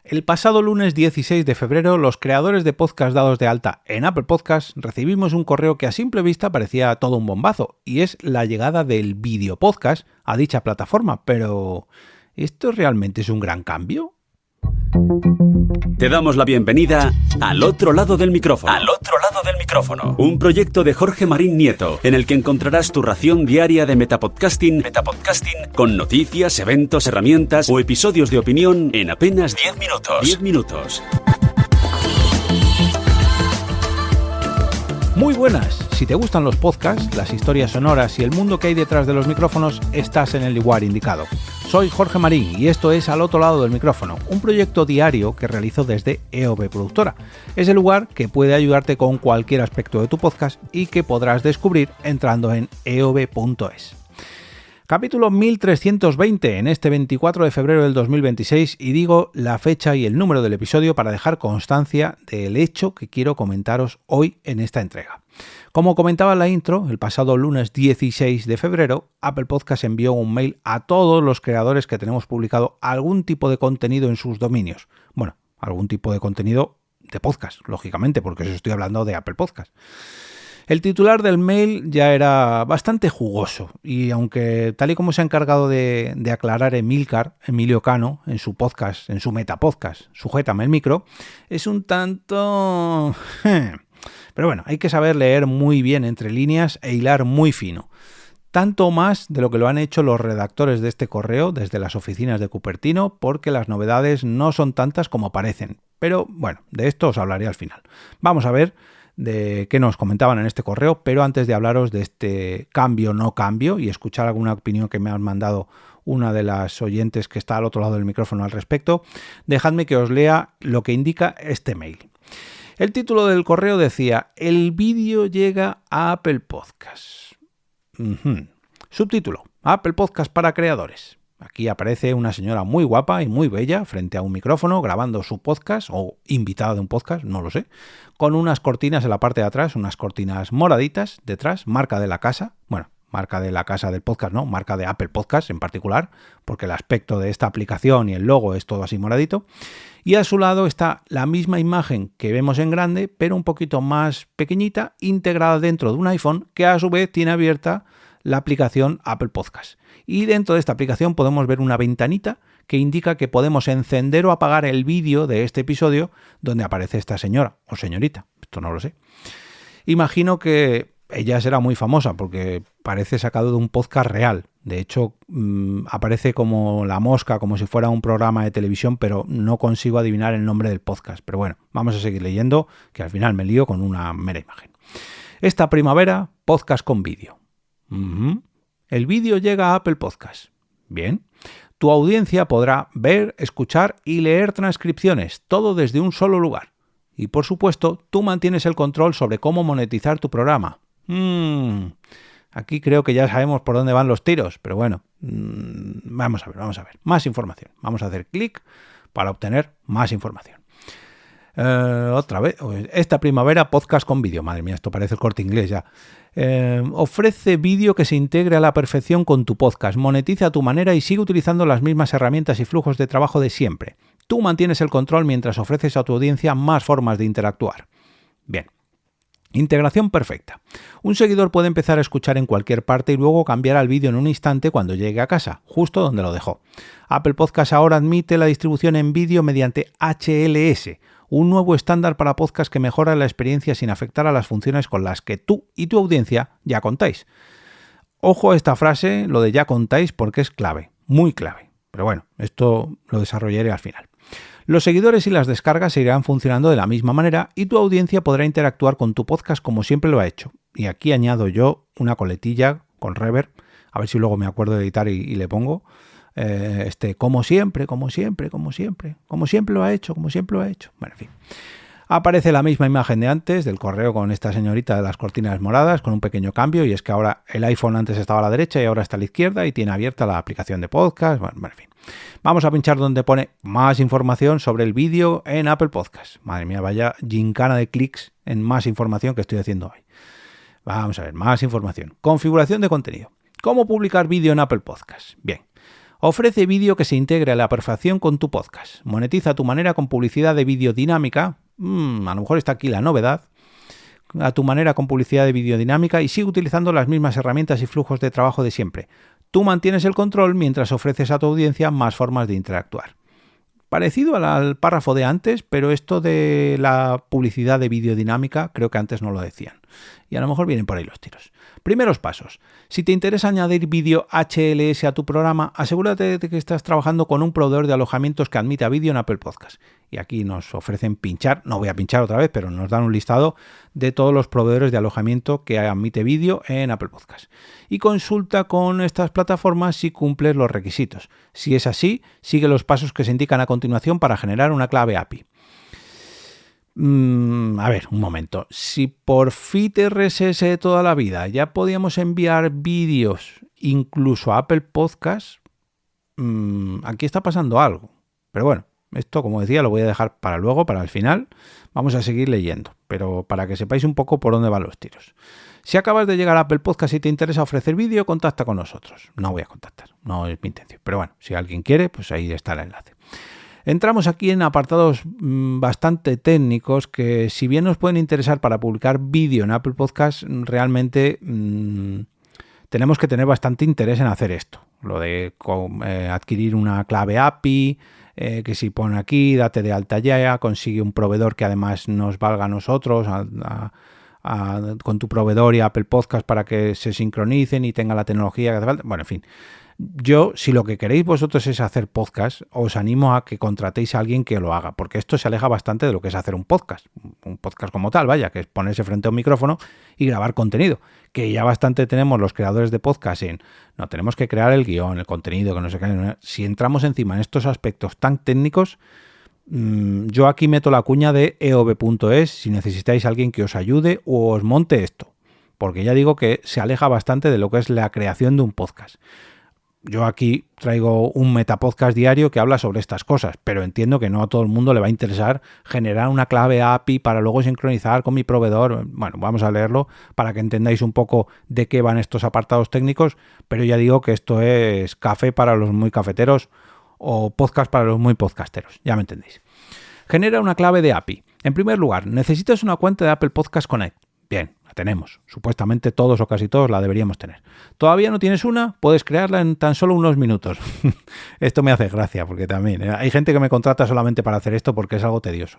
El pasado lunes 16 de febrero, los creadores de podcast dados de alta en Apple Podcasts recibimos un correo que a simple vista parecía todo un bombazo, y es la llegada del video podcast a dicha plataforma. Pero, ¿esto realmente es un gran cambio? Te damos la bienvenida al otro lado del micrófono. Al otro lado del micrófono. Un proyecto de Jorge Marín Nieto, en el que encontrarás tu ración diaria de metapodcasting con noticias, eventos, herramientas o episodios de opinión en apenas 10 minutos. 10 minutos. Muy buenas. Si te gustan los podcasts, las historias sonoras y el mundo que hay detrás de los micrófonos, estás en el lugar indicado. Soy Jorge Marín y esto es Al otro lado del micrófono, un proyecto diario que realizo desde EOB Productora. Es el lugar que puede ayudarte con cualquier aspecto de tu podcast y que podrás descubrir entrando en eob.es. Capítulo 1320 en este 24 de febrero del 2026, y digo la fecha y el número del episodio para dejar constancia del hecho que quiero comentaros hoy en esta entrega. Como comentaba en la intro, el pasado lunes 16 de febrero, Apple Podcasts envió un mail a todos los creadores que tenemos publicado algún tipo de contenido en sus dominios. Bueno, algún tipo de contenido de podcast, lógicamente, porque os estoy hablando de Apple Podcasts. El titular del mail ya era bastante jugoso, y aunque tal y como se ha encargado de aclarar Emilio Cano, en su podcast, en su metapodcast, Sujétame el micro, es un tanto... Pero bueno, hay que saber leer muy bien entre líneas e hilar muy fino. Tanto más de lo que lo han hecho los redactores de este correo desde las oficinas de Cupertino, porque las novedades no son tantas como parecen. Pero bueno, de esto os hablaré al final. Vamos a ver de qué nos comentaban en este correo, pero antes de hablaros de este cambio no cambio y escuchar alguna opinión que me han mandado una de las oyentes que está al otro lado del micrófono al respecto, dejadme que os lea lo que indica este mail. El título del correo decía: el vídeo llega a Apple Podcasts. Subtítulo: Apple Podcasts para creadores. Aquí aparece una señora muy guapa y muy bella frente a un micrófono grabando su podcast, o invitada de un podcast, no lo sé, con unas cortinas en la parte de atrás, unas cortinas moraditas detrás, marca de la casa. Bueno, marca de la casa del podcast, no, marca de Apple Podcasts en particular, porque el aspecto de esta aplicación y el logo es todo así moradito. Y a su lado está la misma imagen que vemos en grande, pero un poquito más pequeñita, integrada dentro de un iPhone, que a su vez tiene abierta la aplicación Apple Podcasts. Y dentro de esta aplicación podemos ver una ventanita que indica que podemos encender o apagar el vídeo de este episodio donde aparece esta señora o señorita. Esto no lo sé. Imagino que ella será muy famosa porque parece sacado de un podcast real. De hecho, aparece como la mosca, como si fuera un programa de televisión, pero no consigo adivinar el nombre del podcast. Pero bueno, vamos a seguir leyendo, que al final me lío con una mera imagen. Esta primavera, podcast con vídeo. El vídeo llega a Apple Podcasts. Bien. Tu audiencia podrá ver, escuchar y leer transcripciones, todo desde un solo lugar. Y por supuesto, tú mantienes el control sobre cómo monetizar tu programa. Aquí creo que ya sabemos por dónde van los tiros, pero bueno, vamos a ver. Más información. Vamos a hacer clic para obtener más información. Otra vez, esta primavera podcast con vídeo. Madre mía, esto parece el Corte Inglés ya. Ofrece vídeo que se integre a la perfección con tu podcast. Monetiza a tu manera y sigue utilizando las mismas herramientas y flujos de trabajo de siempre. Tú mantienes el control mientras ofreces a tu audiencia más formas de interactuar. Bien. Integración perfecta. Un seguidor puede empezar a escuchar en cualquier parte y luego cambiar al vídeo en un instante cuando llegue a casa, justo donde lo dejó. Apple Podcasts ahora admite la distribución en vídeo mediante HLS, un nuevo estándar para podcasts que mejora la experiencia sin afectar a las funciones con las que tú y tu audiencia ya contáis. Ojo a esta frase, lo de ya contáis, porque es clave, muy clave. Pero bueno, esto lo desarrollaré al final. Los seguidores y las descargas seguirán funcionando de la misma manera y tu audiencia podrá interactuar con tu podcast como siempre lo ha hecho. Y aquí añado yo una coletilla con reverb, a ver si luego me acuerdo de editar y le pongo como siempre lo ha hecho. Bueno, en fin. Aparece la misma imagen de antes, del correo con esta señorita de las cortinas moradas, con un pequeño cambio, y es que ahora el iPhone antes estaba a la derecha y ahora está a la izquierda y tiene abierta la aplicación de podcast. Bueno, en fin. Vamos a pinchar donde pone más información sobre el vídeo en Apple Podcasts. Madre mía, vaya gincana de clics en más información que estoy haciendo hoy. Vamos a ver, más información. Configuración de contenido. ¿Cómo publicar vídeo en Apple Podcasts? Bien. Ofrece vídeo que se integre a la perfección con tu podcast. Monetiza a tu manera con publicidad de vídeo dinámica. A lo mejor está aquí la novedad. A tu manera con publicidad de vídeo dinámica y sigue utilizando las mismas herramientas y flujos de trabajo de siempre. Tú mantienes el control mientras ofreces a tu audiencia más formas de interactuar. Parecido al párrafo de antes, pero esto de la publicidad de vídeo dinámica creo que antes no lo decían. Y a lo mejor vienen por ahí los tiros. Primeros pasos. Si te interesa añadir vídeo HLS a tu programa, asegúrate de que estás trabajando con un proveedor de alojamientos que admita vídeo en Apple Podcast. Y aquí nos ofrecen pinchar, no voy a pinchar otra vez, pero nos dan un listado de todos los proveedores de alojamiento que admite vídeo en Apple Podcast. Y consulta con estas plataformas si cumples los requisitos. Si es así, sigue los pasos que se indican a continuación para generar una clave API. A ver, un momento. Si por feed RSS de toda la vida ya podíamos enviar vídeos incluso a Apple Podcast, aquí está pasando algo. Pero bueno, esto, como decía, lo voy a dejar para luego, para el final. Vamos a seguir leyendo, pero para que sepáis un poco por dónde van los tiros. Si acabas de llegar a Apple Podcast y te interesa ofrecer vídeo, contacta con nosotros. No voy a contactar, no es mi intención. Pero bueno, si alguien quiere, pues ahí está el enlace. Entramos aquí en apartados bastante técnicos que, si bien nos pueden interesar para publicar vídeo en Apple Podcast, realmente tenemos que tener bastante interés en hacer esto. Lo de adquirir una clave API, que si pone aquí, date de alta ya, consigue un proveedor que además nos valga a nosotros, con tu proveedor y Apple Podcast para que se sincronicen y tenga la tecnología que hace falta. Bueno, en fin. Yo, si lo que queréis vosotros es hacer podcast, os animo a que contratéis a alguien que lo haga, porque esto se aleja bastante de lo que es hacer un podcast como tal, vaya, que es ponerse frente a un micrófono y grabar contenido, que ya bastante tenemos los creadores de podcast no tenemos que crear el guión, el contenido, que no sé qué. Si entramos encima en estos aspectos tan técnicos, yo aquí meto la cuña de eov.es si necesitáis a alguien que os ayude o os monte esto, porque ya digo que se aleja bastante de lo que es la creación de un podcast. Yo aquí traigo un metapodcast diario que habla sobre estas cosas, pero entiendo que no a todo el mundo le va a interesar generar una clave API para luego sincronizar con mi proveedor. Bueno, vamos a leerlo para que entendáis un poco de qué van estos apartados técnicos, pero ya digo que esto es café para los muy cafeteros o podcast para los muy podcasteros, ya me entendéis. Genera una clave de API. En primer lugar, necesitas una cuenta de Apple Podcast Connect. Bien, la tenemos. Supuestamente todos o casi todos la deberíamos tener. ¿Todavía no tienes una? Puedes crearla en tan solo unos minutos. Esto me hace gracia porque también hay gente que me contrata solamente para hacer esto porque es algo tedioso.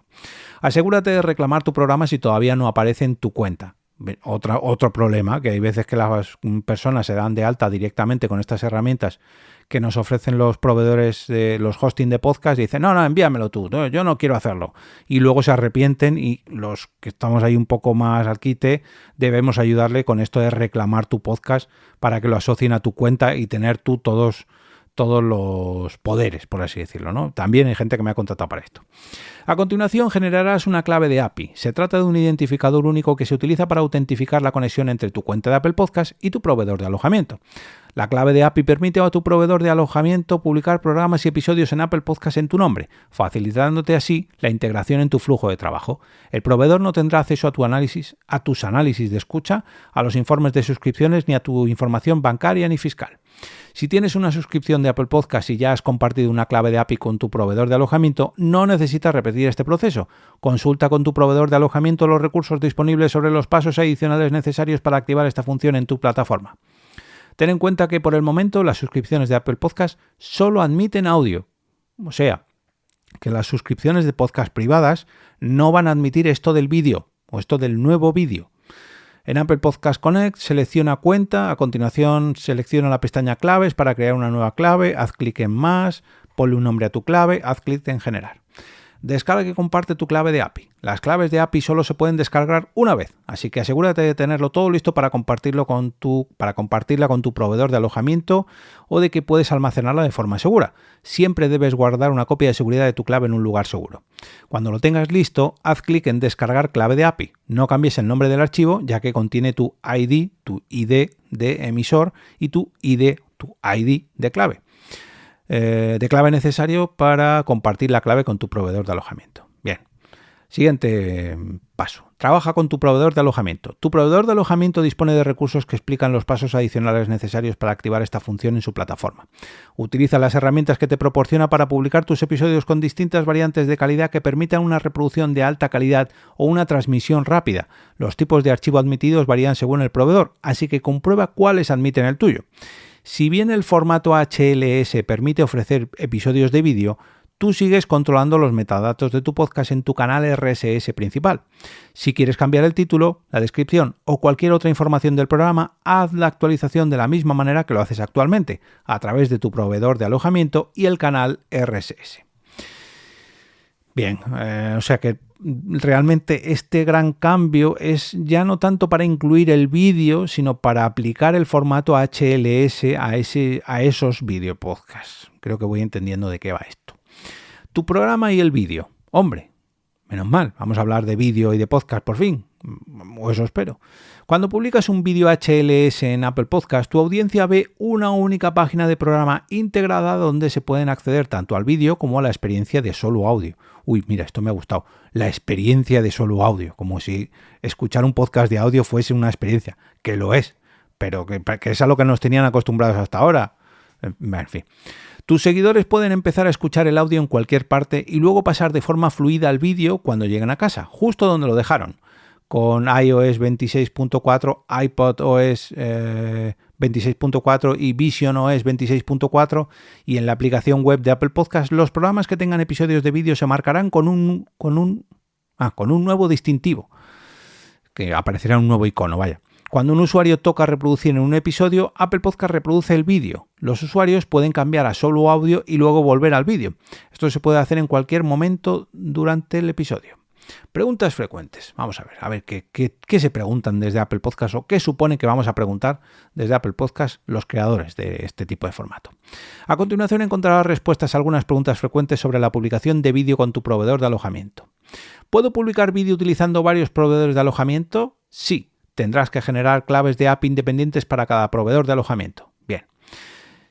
Asegúrate de reclamar tu programa si todavía no aparece en tu cuenta. Otro problema, que hay veces que las personas se dan de alta directamente con estas herramientas que nos ofrecen los proveedores de los hosting de podcast y dicen, no, envíamelo tú, no, yo no quiero hacerlo. Y luego se arrepienten y los que estamos ahí un poco más al quite debemos ayudarle con esto de reclamar tu podcast para que lo asocien a tu cuenta y tener tú todos los poderes, por así decirlo, ¿no? También hay gente que me ha contratado para esto. A continuación generarás una clave de API. Se trata de un identificador único que se utiliza para autentificar la conexión entre tu cuenta de Apple Podcast y tu proveedor de alojamiento. La clave de API permite a tu proveedor de alojamiento publicar programas y episodios en Apple Podcast en tu nombre, facilitándote así la integración en tu flujo de trabajo. El proveedor no tendrá acceso a tus análisis de escucha, a los informes de suscripciones ni a tu información bancaria ni fiscal. Si tienes una suscripción de Apple Podcast y ya has compartido una clave de API con tu proveedor de alojamiento, no necesitas repetir este proceso. Consulta con tu proveedor de alojamiento los recursos disponibles sobre los pasos adicionales necesarios para activar esta función en tu plataforma. Ten en cuenta que por el momento las suscripciones de Apple Podcast solo admiten audio. O sea, que las suscripciones de podcast privadas no van a admitir esto del vídeo o esto del nuevo vídeo. En Apple Podcast Connect selecciona cuenta, a continuación selecciona la pestaña claves para crear una nueva clave, haz clic en más, ponle un nombre a tu clave, haz clic en generar. Descarga y comparte tu clave de API. Las claves de API solo se pueden descargar una vez, así que asegúrate de tenerlo todo listo para compartirla con tu proveedor de alojamiento o de que puedes almacenarla de forma segura. Siempre debes guardar una copia de seguridad de tu clave en un lugar seguro. Cuando lo tengas listo, haz clic en descargar clave de API. No cambies el nombre del archivo, ya que contiene tu ID de emisor y tu ID de clave. Necesario para compartir la clave con tu proveedor de alojamiento. Bien, Siguiente paso. Trabaja con tu proveedor de alojamiento. Tu proveedor de alojamiento dispone de recursos que explican los pasos adicionales necesarios para activar esta función en su plataforma. Utiliza las herramientas que te proporciona para publicar tus episodios con distintas variantes de calidad que permitan una reproducción de alta calidad o una transmisión rápida. Los tipos de archivo admitidos varían según el proveedor, así que comprueba cuáles admiten el tuyo. Si bien el formato HLS permite ofrecer episodios de vídeo, tú sigues controlando los metadatos de tu podcast en tu canal RSS principal. Si quieres cambiar el título, la descripción o cualquier otra información del programa, haz la actualización de la misma manera que lo haces actualmente, a través de tu proveedor de alojamiento y el canal RSS. Bien, o sea que realmente este gran cambio es ya no tanto para incluir el vídeo, sino para aplicar el formato HLS a esos video podcasts. Creo que voy entendiendo de qué va esto. Tu programa y el vídeo. Hombre, menos mal, vamos a hablar de vídeo y de podcast por fin, o eso espero. Cuando publicas un vídeo HLS en Apple Podcast, tu audiencia ve una única página de programa integrada donde se pueden acceder tanto al vídeo como a la experiencia de solo audio. Uy, mira, esto me ha gustado. La experiencia de solo audio, como si escuchar un podcast de audio fuese una experiencia, que lo es, pero que es a lo que nos tenían acostumbrados hasta ahora. En fin. Tus seguidores pueden empezar a escuchar el audio en cualquier parte y luego pasar de forma fluida al vídeo cuando lleguen a casa, justo donde lo dejaron. Con iOS 26.4, iPadOS 26.4 y visionOS 26.4 y en la aplicación web de Apple Podcast, los programas que tengan episodios de vídeo se marcarán con un nuevo distintivo, que aparecerá un nuevo icono, vaya. Cuando un usuario toca reproducir en un episodio, Apple Podcast reproduce el vídeo. Los usuarios pueden cambiar a solo audio y luego volver al vídeo. Esto se puede hacer en cualquier momento durante el episodio. Preguntas frecuentes. Vamos a ver qué se preguntan desde Apple Podcast o qué supone que vamos a preguntar desde Apple Podcast los creadores de este tipo de formato. A continuación encontrarás respuestas a algunas preguntas frecuentes sobre la publicación de vídeo con tu proveedor de alojamiento. ¿Puedo publicar vídeo utilizando varios proveedores de alojamiento? Sí. Tendrás que generar claves de API independientes para cada proveedor de alojamiento. Bien.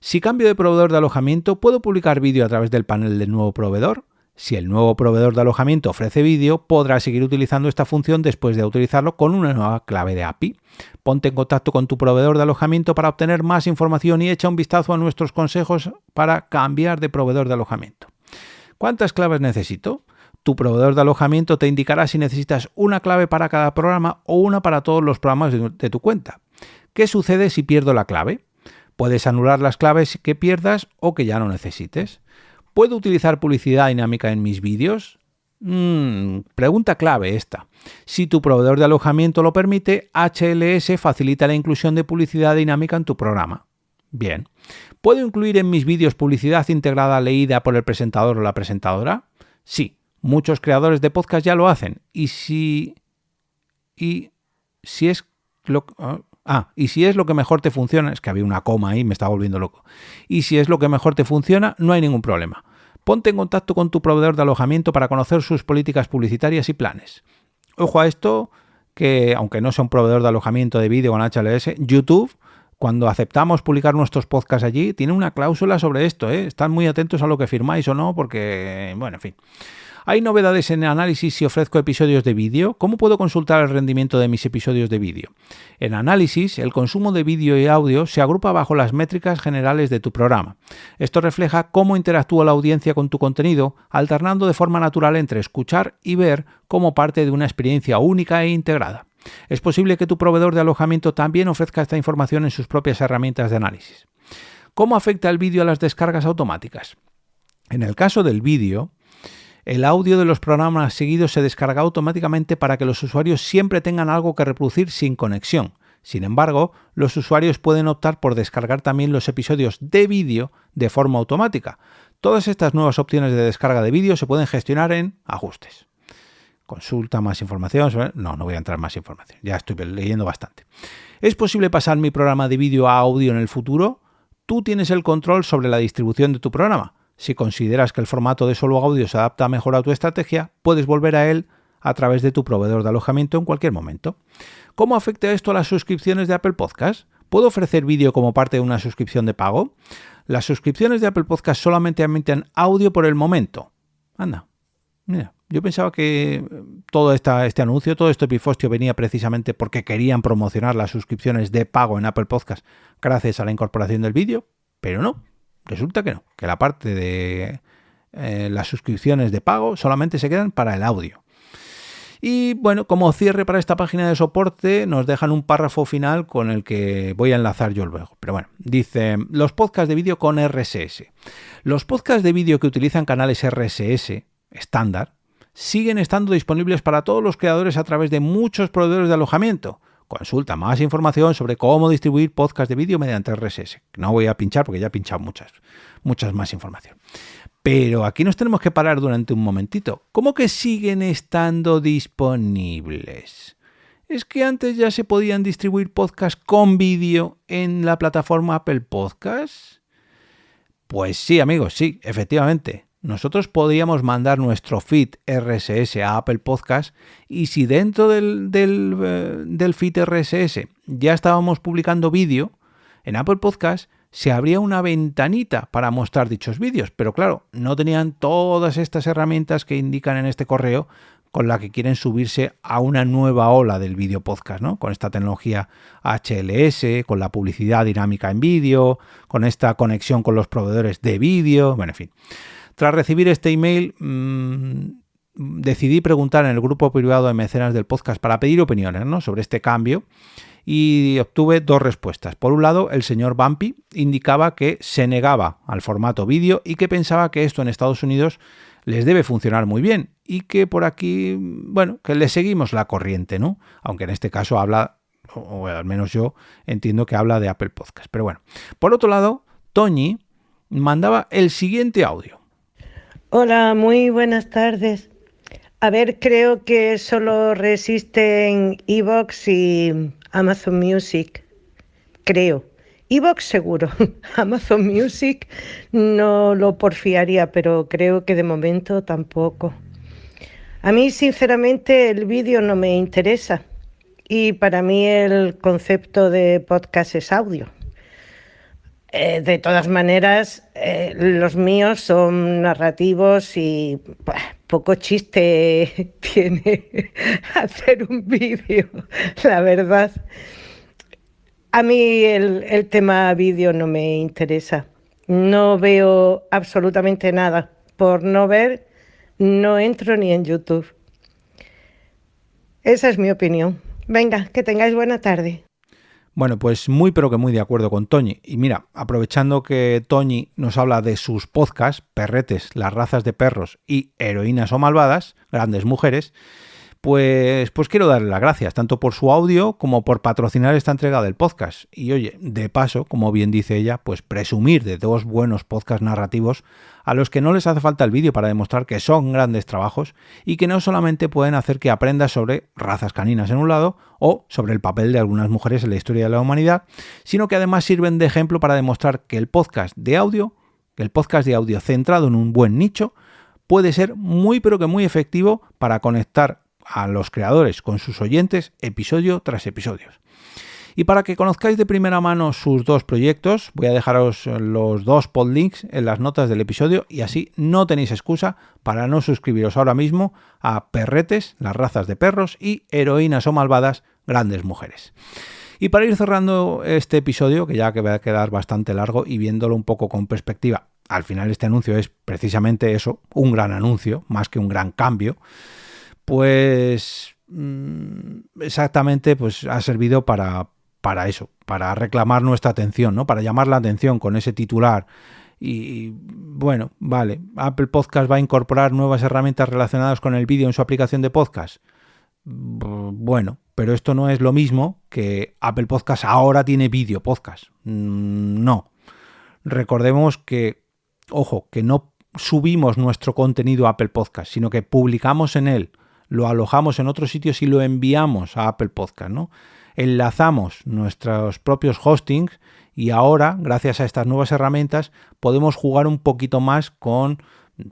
Si cambio de proveedor de alojamiento, ¿puedo publicar vídeo a través del panel del nuevo proveedor? Si el nuevo proveedor de alojamiento ofrece vídeo, podrás seguir utilizando esta función después de utilizarlo con una nueva clave de API. Ponte en contacto con tu proveedor de alojamiento para obtener más información y echa un vistazo a nuestros consejos para cambiar de proveedor de alojamiento. ¿Cuántas claves necesito? Tu proveedor de alojamiento te indicará si necesitas una clave para cada programa o una para todos los programas de tu cuenta. ¿Qué sucede si pierdo la clave? Puedes anular las claves que pierdas o que ya no necesites. ¿Puedo utilizar publicidad dinámica en mis vídeos? Pregunta clave esta. Si tu proveedor de alojamiento lo permite, HLS facilita la inclusión de publicidad dinámica en tu programa. Bien. ¿Puedo incluir en mis vídeos publicidad integrada leída por el presentador o la presentadora? Sí. Muchos creadores de podcast ya lo hacen. Y si es lo que mejor te funciona, es que había una coma ahí, me estaba volviendo loco. Y si es lo que mejor te funciona, no hay ningún problema. Ponte en contacto con tu proveedor de alojamiento para conocer sus políticas publicitarias y planes. Ojo a esto, que aunque no sea un proveedor de alojamiento de vídeo con HLS, YouTube, cuando aceptamos publicar nuestros podcasts allí, tiene una cláusula sobre esto, ¿eh? Estad muy atentos a lo que firmáis o no, porque, bueno, en fin. ¿Hay novedades en Análisis si ofrezco episodios de vídeo? ¿Cómo puedo consultar el rendimiento de mis episodios de vídeo? En Análisis, el consumo de vídeo y audio se agrupa bajo las métricas generales de tu programa. Esto refleja cómo interactúa la audiencia con tu contenido, alternando de forma natural entre escuchar y ver como parte de una experiencia única e integrada. Es posible que tu proveedor de alojamiento también ofrezca esta información en sus propias herramientas de análisis. ¿Cómo afecta el vídeo a las descargas automáticas? En el caso del vídeo, el audio de los programas seguidos se descarga automáticamente para que los usuarios siempre tengan algo que reproducir sin conexión. Sin embargo, los usuarios pueden optar por descargar también los episodios de vídeo de forma automática. Todas estas nuevas opciones de descarga de vídeo se pueden gestionar en Ajustes. Consulta más información. No voy a entrar más información. Ya estoy leyendo bastante. ¿Es posible pasar mi programa de vídeo a audio en el futuro? Tú tienes el control sobre la distribución de tu programa. Si consideras que el formato de solo audio se adapta mejor a tu estrategia, puedes volver a él a través de tu proveedor de alojamiento en cualquier momento. ¿Cómo afecta esto a las suscripciones de Apple Podcast? ¿Puedo ofrecer vídeo como parte de una suscripción de pago? Las suscripciones de Apple Podcast solamente emiten audio por el momento. Anda, mira, Yo pensaba que todo este anuncio, todo este pifostio venía precisamente porque querían promocionar las suscripciones de pago en Apple Podcast gracias a la incorporación del vídeo, pero no, resulta que no, que la parte de las suscripciones de pago solamente se quedan para el audio. Y bueno, como cierre para esta página de soporte, nos dejan un párrafo final con el que voy a enlazar yo luego. Pero bueno, dice, los podcasts de vídeo con RSS. Los podcasts de vídeo que utilizan canales RSS estándar siguen estando disponibles para todos los creadores a través de muchos proveedores de alojamiento. Consulta más información sobre cómo distribuir podcasts de vídeo mediante RSS. No voy a pinchar porque ya he pinchado muchas más información. Pero aquí nos tenemos que parar durante un momentito. ¿Cómo que siguen estando disponibles? ¿Es que antes ya se podían distribuir podcasts con vídeo en la plataforma Apple Podcasts? Pues sí, amigos, sí, efectivamente. Nosotros podíamos mandar nuestro feed RSS a Apple Podcasts y si dentro del feed RSS ya estábamos publicando vídeo, en Apple Podcasts se abría una ventanita para mostrar dichos vídeos, pero claro, no tenían todas estas herramientas que indican en este correo con la que quieren subirse a una nueva ola del vídeo podcast, ¿no? Con esta tecnología HLS, con la publicidad dinámica en vídeo, con esta conexión con los proveedores de vídeo, bueno, en fin. Tras recibir este email, decidí preguntar en el grupo privado de mecenas del podcast para pedir opiniones, ¿no?, sobre este cambio y obtuve dos respuestas. Por un lado, el señor Bumpy indicaba que se negaba al formato vídeo y que pensaba que esto en Estados Unidos les debe funcionar muy bien y que por aquí, bueno, que le seguimos la corriente, ¿no? Aunque en este caso habla, o al menos yo entiendo que habla de Apple Podcast. Pero bueno, por otro lado, Toñi mandaba el siguiente audio. Hola, muy buenas tardes. A ver, creo que solo resisten iVoox y Amazon Music. Creo. iVoox seguro. Amazon Music no lo porfiaría, pero creo que de momento tampoco. A mí, sinceramente, el vídeo no me interesa. Y para mí el concepto de podcast es audio. De todas maneras, los míos son narrativos y poco chiste tiene hacer un vídeo, la verdad. A mí el tema vídeo no me interesa. No veo absolutamente nada. Por no ver, no entro ni en YouTube. Esa es mi opinión. Venga, que tengáis buena tarde. Bueno, pues muy pero que muy de acuerdo con Toñi. Y mira, aprovechando que Toñi nos habla de sus podcasts, Perretes, las razas de perros y Heroínas o malvadas, grandes mujeres, pues quiero darle las gracias, tanto por su audio como por patrocinar esta entrega del podcast. Y oye, de paso, como bien dice ella, pues presumir de dos buenos podcasts narrativos a los que no les hace falta el vídeo para demostrar que son grandes trabajos y que no solamente pueden hacer que aprendas sobre razas caninas en un lado o sobre el papel de algunas mujeres en la historia de la humanidad, sino que además sirven de ejemplo para demostrar que el podcast de audio centrado en un buen nicho puede ser muy pero que muy efectivo para conectar a los creadores con sus oyentes episodio tras episodio. Y para que conozcáis de primera mano sus dos proyectos, voy a dejaros los dos podlinks en las notas del episodio y así no tenéis excusa para no suscribiros ahora mismo a Perretes, las razas de perros, y Heroínas o malvadas, grandes mujeres. Y para ir cerrando este episodio, que ya que va a quedar bastante largo y viéndolo un poco con perspectiva, al final este anuncio es precisamente eso, un gran anuncio, más que un gran cambio, pues exactamente pues ha servido para eso, para reclamar nuestra atención, ¿no? Para llamar la atención con ese titular. Y bueno, vale, Apple Podcast va a incorporar nuevas herramientas relacionadas con el vídeo en su aplicación de podcast. Bueno, pero esto no es lo mismo que Apple Podcast ahora tiene vídeo podcast. No. Recordemos que, ojo, que no subimos nuestro contenido a Apple Podcast, sino que publicamos en él, lo alojamos en otros sitios y lo enviamos a Apple Podcast, ¿no? Enlazamos nuestros propios hostings y ahora, gracias a estas nuevas herramientas, podemos jugar un poquito más con,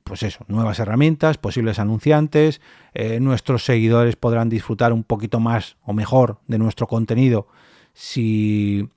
pues eso, nuevas herramientas, posibles anunciantes, nuestros seguidores podrán disfrutar un poquito más o mejor de nuestro contenido si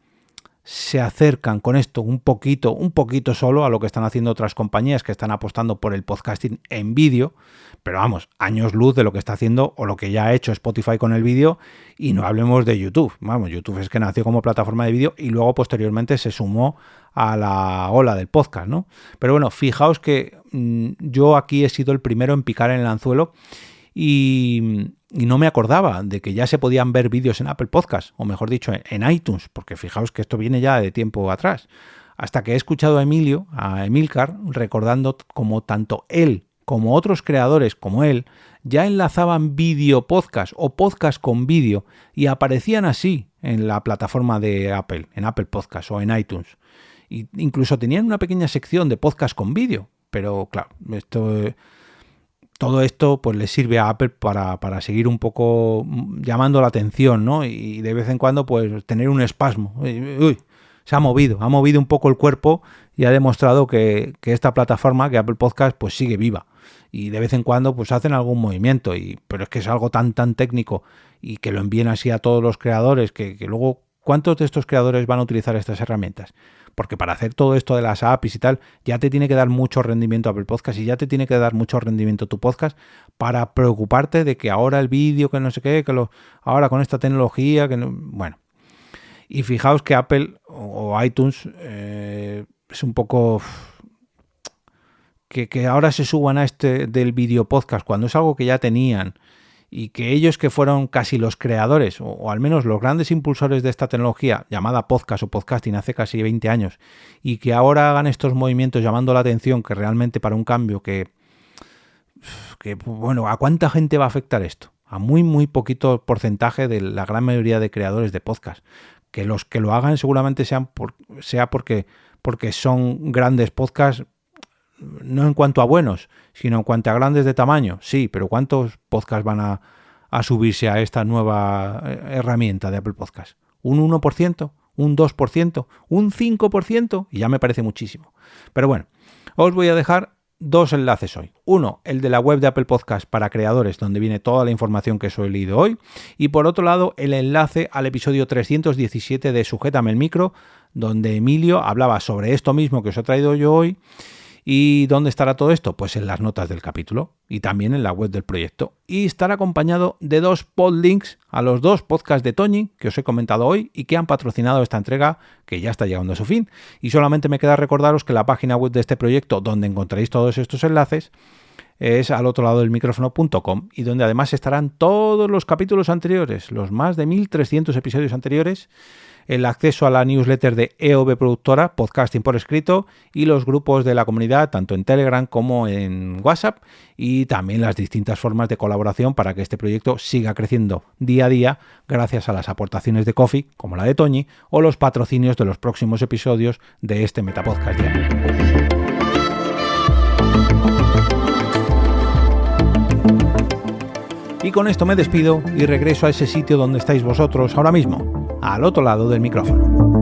se acercan con esto un poquito solo a lo que están haciendo otras compañías que están apostando por el podcasting en vídeo, pero vamos, años luz de lo que está haciendo o lo que ya ha hecho Spotify con el vídeo, y no hablemos de YouTube. Vamos, YouTube es que nació como plataforma de vídeo y luego posteriormente se sumó a la ola del podcast, ¿no? Pero bueno, fijaos que yo aquí he sido el primero en picar en el anzuelo y no me acordaba de que ya se podían ver vídeos en Apple Podcast, o mejor dicho, en iTunes, porque fijaos que esto viene ya de tiempo atrás, hasta que he escuchado a Emilcar, recordando como tanto él como otros creadores como él ya enlazaban vídeo podcast o podcast con vídeo y aparecían así en la plataforma de Apple, en Apple Podcast o en iTunes. Y incluso tenían una pequeña sección de podcast con vídeo, pero claro, todo esto pues le sirve a Apple para seguir un poco llamando la atención, ¿no? Y de vez en cuando pues tener un espasmo. Uy, se ha movido un poco el cuerpo y ha demostrado que esta plataforma, que Apple Podcast, pues sigue viva. Y de vez en cuando pues hacen algún movimiento, pero es que es algo tan técnico y que lo envíen así a todos los creadores que luego, ¿cuántos de estos creadores van a utilizar estas herramientas? Porque para hacer todo esto de las APIs y tal, ya te tiene que dar mucho rendimiento Apple Podcast y ya te tiene que dar mucho rendimiento tu podcast para preocuparte de que ahora el vídeo, que no sé qué, ahora con esta tecnología, que no, bueno. Y fijaos que Apple o iTunes es un poco que ahora se suban a este del video podcast cuando es algo que ya tenían, y que ellos, que fueron casi los creadores o al menos los grandes impulsores de esta tecnología llamada podcast o podcasting hace casi 20 años, y que ahora hagan estos movimientos llamando la atención, que realmente para un cambio que bueno, ¿a cuánta gente va a afectar esto? A muy poquito porcentaje de la gran mayoría de creadores de podcast. Que los que lo hagan seguramente sea porque son grandes podcasts, no en cuanto a buenos, sino en cuanto a grandes de tamaño. Sí, pero ¿cuántos podcasts van a subirse a esta nueva herramienta de Apple Podcast? ¿Un 1%? ¿Un 2%? ¿Un 5%? Y ya me parece muchísimo. Pero bueno, os voy a dejar dos enlaces hoy. Uno, el de la web de Apple Podcast para creadores, donde viene toda la información que os he leído hoy. Y por otro lado, el enlace al episodio 317 de Sujétame el Micro, donde Emilio hablaba sobre esto mismo que os he traído yo hoy. ¿Y dónde estará todo esto? Pues en las notas del capítulo y también en la web del proyecto. Y estará acompañado de 2 podlinks a los 2 podcasts de Toñi que os he comentado hoy y que han patrocinado esta entrega, que ya está llegando a su fin. Y solamente me queda recordaros que la página web de este proyecto, donde encontraréis todos estos enlaces, es alotroladodelmicrofono.com, y donde además estarán todos los capítulos anteriores, los más de 1300 episodios anteriores, el acceso a la newsletter de EOB Productora, Podcasting por Escrito, y los grupos de la comunidad, tanto en Telegram como en WhatsApp, y también las distintas formas de colaboración para que este proyecto siga creciendo día a día gracias a las aportaciones de Ko-fi, como la de Toñi, o los patrocinios de los próximos episodios de este Metapodcast diario. Y con esto me despido y regreso a ese sitio donde estáis vosotros ahora mismo, al otro lado del micrófono.